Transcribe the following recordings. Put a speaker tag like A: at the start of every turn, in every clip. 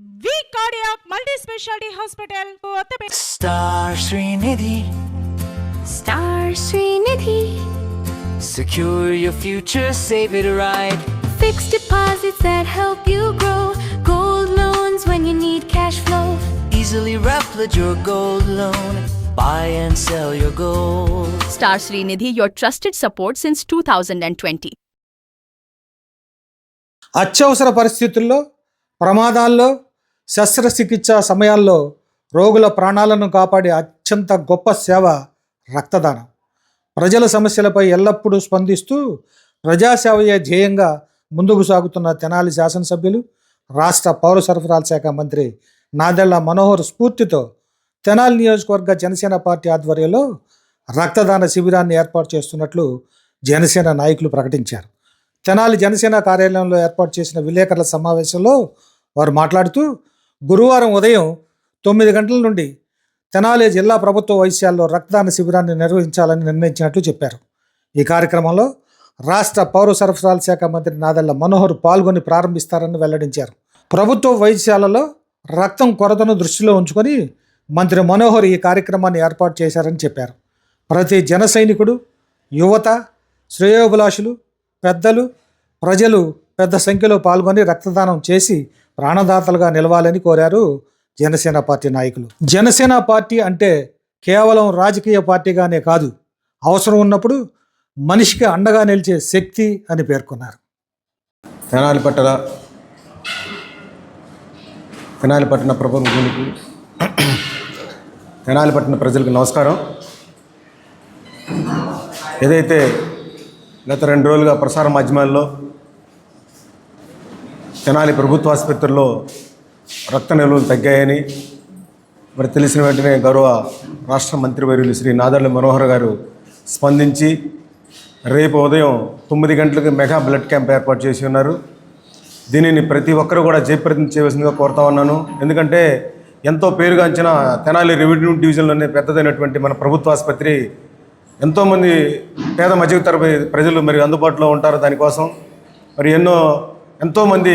A: V Cardiac Multi-Specialty Hospital, Kottapet.
B: Star Srinidhi.
C: Star Srinidhi.
B: Secure your future, save it right.
C: Fixed deposits that help you grow. Gold loans when you need cash flow.
B: Easily replicate your gold loan. Buy and sell your gold.
D: Star Srinidhi, your trusted support since 2020.
E: అత్యవసర పరిస్థితుల్లో, ప్రమాదాల్లో, శస్త్రచికిత్స సమయాల్లో రోగుల ప్రాణాలను కాపాడే అత్యంత గొప్ప సేవ రక్తదానం. ప్రజల సమస్యలపై ఎల్లప్పుడూ స్పందిస్తూ ప్రజాసేవయే ధ్యేయంగా ముందుకు సాగుతున్న తెనాలి శాసనసభ్యులు, రాష్ట్ర పౌర సరఫరాల శాఖ మంత్రి నాదెళ్ల మనోహర్ స్ఫూర్తితో తెనాలి నియోజకవర్గ జనసేన పార్టీ ఆధ్వర్యంలో రక్తదాన శిబిరాన్ని ఏర్పాటు చేస్తున్నట్లు జనసేన నాయకులు ప్రకటించారు. తెనాలి జనసేన కార్యాలయంలో ఏర్పాటు చేసిన విలేకరుల సమావేశంలో వారు మాట్లాడుతూ గురువారం ఉదయం 9 గంటల నుండి తెనాలి జిల్లా ప్రభుత్వ వైద్యశాలలో రక్తదాన శిబిరాన్ని నిర్వహించాలని నిర్ణయించినట్లు చెప్పారు. ఈ కార్యక్రమంలో రాష్ట్ర పౌర సరఫరాల శాఖ మంత్రి నాదెళ్ల మనోహర్ పాల్గొని ప్రారంభిస్తారని వెల్లడించారు. ప్రభుత్వ వైద్యశాలలో రక్తం కొరతను దృష్టిలో ఉంచుకొని మంత్రి మనోహర్ ఈ కార్యక్రమాన్ని ఏర్పాటు చేశారని చెప్పారు. ప్రతి జన సైనికుడు, యువత, శ్రేయోభిలాషులు, పెద్దలు, ప్రజలు పెద్ద సంఖ్యలో పాల్గొని రక్తదానం చేసి ప్రాణదాతలుగా నిలవాలని కోరారు జనసేన పార్టీ నాయకులు. జనసేన పార్టీ అంటే కేవలం రాజకీయ పార్టీగానే కాదు, అవసరం ఉన్నప్పుడు మనిషికి అండగా నిలిచే శక్తి అని పేర్కొన్నారు.
F: తెనాలి పట్టణ ప్రముఖులకు, తెనాలి పట్టణ ప్రజలకు నమస్కారం. ఏదైతే గత 2 రోజులుగా ప్రసార మాధ్యమాల్లో తెనాలి ప్రభుత్వ ఆసుపత్రిలో రక్త నిల్వలు తగ్గాయని మరి తెలిసిన వెంటనే గౌరవ రాష్ట్ర మంత్రివర్యులు శ్రీ నాదెళ్ల మనోహర్ గారు స్పందించి రేపు ఉదయం 9 గంటలకు మెగా బ్లడ్ క్యాంప్ ఏర్పాటు చేసి ఉన్నారు. దీనిని ప్రతి ఒక్కరు కూడా జయప్రదం చేయవలసిందిగా కోరుతా ఉన్నాను. ఎందుకంటే ఎంతో పేరుగాంచిన తెనాలి రెవెన్యూ డివిజన్లోనే పెద్దదైనటువంటి మన ప్రభుత్వ ఆసుపత్రి ఎంతోమంది పేద మధ్యతరగతి ప్రజలు మరి అందుబాటులో ఉంటారు. దానికోసం మరి ఎంతోమంది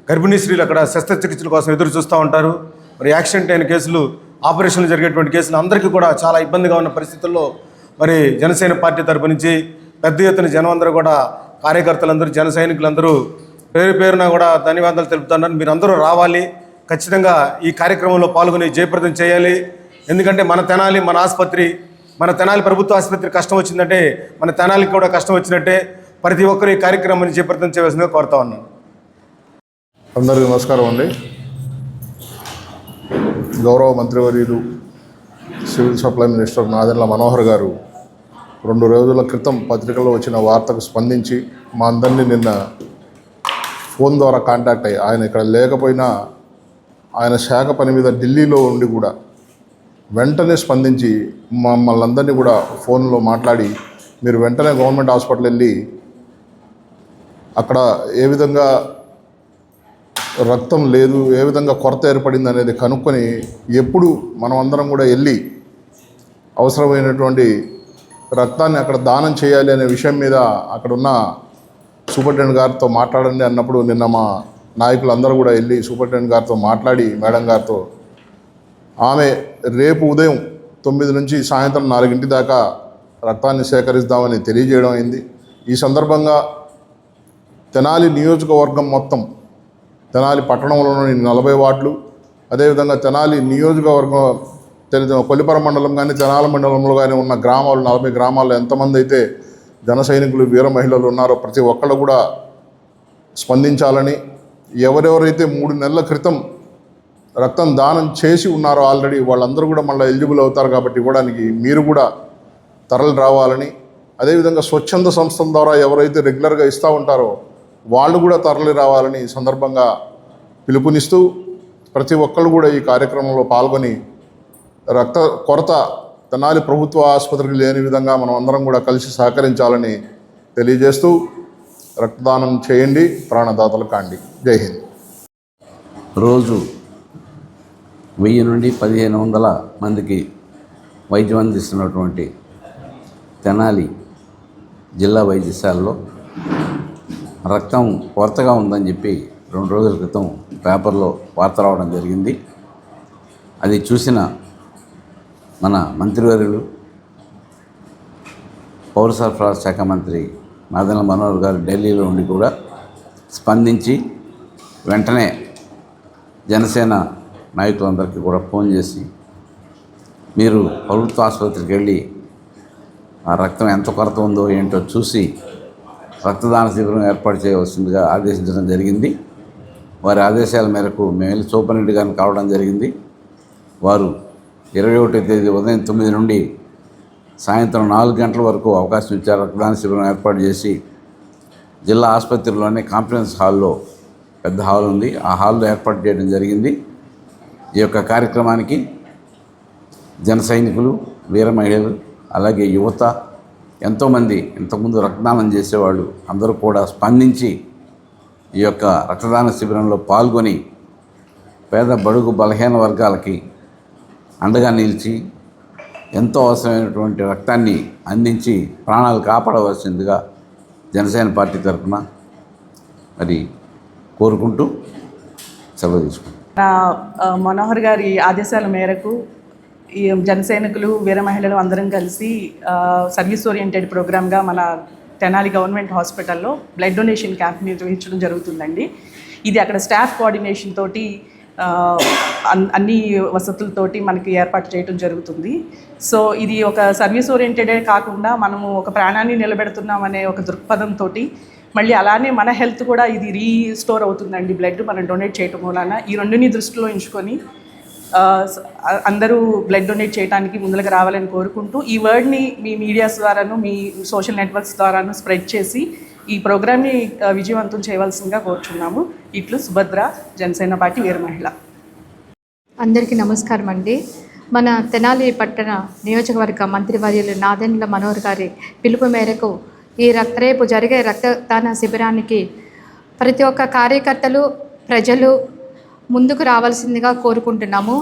F: గర్భిణీ స్త్రీలు అక్కడ శస్త్రచికిత్సల కోసం ఎదురు చూస్తూ ఉంటారు. మరి యాక్సిడెంట్ అయిన కేసులు, ఆపరేషన్లు జరిగేటువంటి కేసులు అందరికీ కూడా చాలా ఇబ్బందిగా ఉన్న పరిస్థితుల్లో మరి జనసేన పార్టీ తరపు నుంచి పెద్ద ఎత్తున జనం అందరూ కూడా, కార్యకర్తలందరూ, జన సైనికులందరూ పేరున కూడా ధన్యవాదాలు తెలుపుతున్నారు. మీరు అందరూ రావాలి, ఖచ్చితంగా ఈ కార్యక్రమంలో పాల్గొని జయప్రదం చేయాలి. ఎందుకంటే మన తెనాలి, మన ఆసుపత్రి, మన తెనాలి ప్రభుత్వ ఆసుపత్రి కష్టం వచ్చిందంటే మన తెనాలికి కూడా కష్టం వచ్చినట్టే. ప్రతి ఒక్కరు ఈ కార్యక్రమాన్ని జయప్రదం చేయవలసిందిగా కోరుతా ఉన్నాను.
G: అందరికీ నమస్కారం అండి. గౌరవ మంత్రివర్యులు civil supply minister Nadella Manohar గారు 2 రోజుల క్రితం పత్రికలో వచ్చిన వార్తకు స్పందించి మా అందరినీ నిన్న ఫోన్ ద్వారా కాంటాక్ట్ అయ్యి, ఆయన ఇక్కడ లేకపోయినా ఆయన శాఖ పని మీద ఢిల్లీలో ఉండి కూడా వెంటనే స్పందించి మమ్మల్ని అందరినీ కూడా ఫోన్లో మాట్లాడి మీరు వెంటనే గవర్నమెంట్ హాస్పిటల్ వెళ్ళి అక్కడ ఏ విధంగా రక్తం లేదు, ఏ విధంగా కొరత ఏర్పడింది అనేది కనుక్కొని ఎప్పుడు మనం అందరం కూడా వెళ్ళి అవసరమైనటువంటి రక్తాన్ని అక్కడ దానం చేయాలి అనే విషయం మీద అక్కడున్న సూపరింటెండెంట్ గారితో మాట్లాడండి అన్నప్పుడు నిన్న మా నాయకులు అందరూ కూడా వెళ్ళి సూపరింటెండెంట్ గారితో మాట్లాడి మేడం గారితో ఆమె రేపు ఉదయం 9 నుంచి సాయంత్రం 4 దాకా రక్తాన్ని సేకరిస్తామని తెలియజేయడం అయింది. ఈ సందర్భంగా తెనాలి నియోజకవర్గం మొత్తం, తెనాలి పట్టణంలోని 40 వార్డులు, అదేవిధంగా తెనాలి నియోజకవర్గం కొల్లిపర మండలం కానీ తెనాలి మండలంలో కానీ ఉన్న గ్రామాలు, 40 గ్రామాల్లో ఎంతమంది అయితే జన సైనికులు, వీర మహిళలు ఉన్నారో ప్రతి ఒక్కళ్ళు కూడా స్పందించాలని, ఎవరెవరైతే 3 నెలల క్రితం రక్తం దానం చేసి ఉన్నారో ఆల్రెడీ వాళ్ళందరూ కూడా మళ్ళీ ఎలిజిబుల్ అవుతారు కాబట్టి ఇవ్వడానికి మీరు కూడా తరలి రావాలని, అదేవిధంగా స్వచ్ఛంద సంస్థల ద్వారా ఎవరైతే రెగ్యులర్గా ఇస్తూ ఉంటారో వాళ్ళు కూడా తరలి రావాలని ఈ సందర్భంగా పిలుపునిస్తూ ప్రతి ఒక్కళ్ళు కూడా ఈ కార్యక్రమంలో పాల్గొని రక్త కొరత తెనాలి ప్రభుత్వ ఆసుపత్రికి లేని విధంగా మనం అందరం కూడా కలిసి సహకరించాలని తెలియజేస్తూ రక్తదానం చేయండి, ప్రాణదాతలు కాండి. జై హింద్.
H: రోజు 1000 నుండి 1500 మందికి వైద్యం అందిస్తున్నటువంటి తెనాలి జిల్లా వైద్యశాలలో రక్తం కొరతగా ఉందని చెప్పి 2 రోజుల క్రితం పేపర్లో వార్త రావడం జరిగింది. అది చూసిన మన మంత్రివర్యులు పౌర సరఫరాల శాఖ మంత్రి నాదెండ్ల మనోహర్ గారు ఢిల్లీలో ఉండి కూడా స్పందించి వెంటనే జనసేన నాయకులందరికీ కూడా ఫోన్ చేసి మీరు ప్రభుత్వ ఆసుపత్రికి వెళ్ళి ఆ రక్తం ఎంత కొరత ఉందో ఏంటో చూసి రక్తదాన శిబిరం ఏర్పాటు చేయవలసిందిగా ఆదేశించడం జరిగింది. వారి ఆదేశాల మేరకు మేము వెళ్ళి సూపరింటెండెంట్ గారిని కావడం జరిగింది. వారు 21వ తేదీ ఉదయం 9 నుండి సాయంత్రం 4 గంటల వరకు అవకాశం ఇచ్చారు. రక్తదాన శిబిరం ఏర్పాటు చేసి జిల్లా ఆసుపత్రిలోనే కాన్ఫరెన్స్ హాల్లో పెద్ద హాల్ ఉంది, ఆ హాల్లో ఏర్పాటు చేయడం జరిగింది. ఈ యొక్క కార్యక్రమానికి జన సైనికులు, వీర మహిళలు, అలాగే యువత ఎంతోమంది ఇంతకుముందు రక్తదానం చేసేవాళ్ళు అందరూ కూడా స్పందించి ఈ యొక్క రక్తదాన శిబిరంలో పాల్గొని పేద బడుగు బలహీన వర్గాలకి అండగా నిలిచి ఎంతో అవసరమైనటువంటి రక్తాన్ని అందించి ప్రాణాలు కాపాడవలసిందిగా జనసేన పార్టీ తరఫున మరి కోరుకుంటూ సెలవు తీసుకుంటాం.
I: మనోహర్ గారి ఆదేశాల మేరకు ఈ జనసైనికులు, వీర మహిళలు అందరం కలిసి సర్వీస్ ఓరియంటెడ్ ప్రోగ్రామ్గా మన తెనాలి గవర్నమెంట్ హాస్పిటల్లో బ్లడ్ డొనేషన్ క్యాంప్ నిర్వహించడం జరుగుతుందండి. ఇది అక్కడ స్టాఫ్ కోఆర్డినేషన్ తోటి అన్ని వసతులతోటి మనకి ఏర్పాటు చేయడం జరుగుతుంది. సో ఇది ఒక సర్వీస్ ఓరియంటెడే కాకుండా మనము ఒక ప్రాణాన్ని నిలబెడుతున్నామనే ఒక దృక్పథంతో మళ్ళీ అలానే మన హెల్త్ కూడా ఇది రీస్టోర్ అవుతుందండి. బ్లడ్ మనం డొనేట్ చేయటం వలన ఈ రెండుని దృష్టిలో ఉంచుకొని అందరూ బ్లడ్ డొనేట్ చేయడానికి ముందుకు రావాలని కోరుకుంటూ ఈ వర్డ్ని మీ మీడియాస్ ద్వారాను, మీ సోషల్ నెట్వర్క్స్ ద్వారాను స్ప్రెడ్ చేసి ఈ ప్రోగ్రామ్ని విజయవంతం చేయవలసిందిగా కోరుచున్నాము. ఇట్లు సుభద్ర, జనసేన పార్టీ వీర మహిళ.
J: అందరికీ నమస్కారం అండి. మన తెనాలి పట్టణ నియోజకవర్గ మంత్రివర్యులు నాదెండ్ల మనోహర్ గారి పిలుపు మేరకు రేపు జరిగే రక్తదాన శిబిరానికి ప్రతి ఒక్క కార్యకర్తలు, ప్రజలు ముందుకు రావాల్సిందిగా కోరుకుంటున్నాము.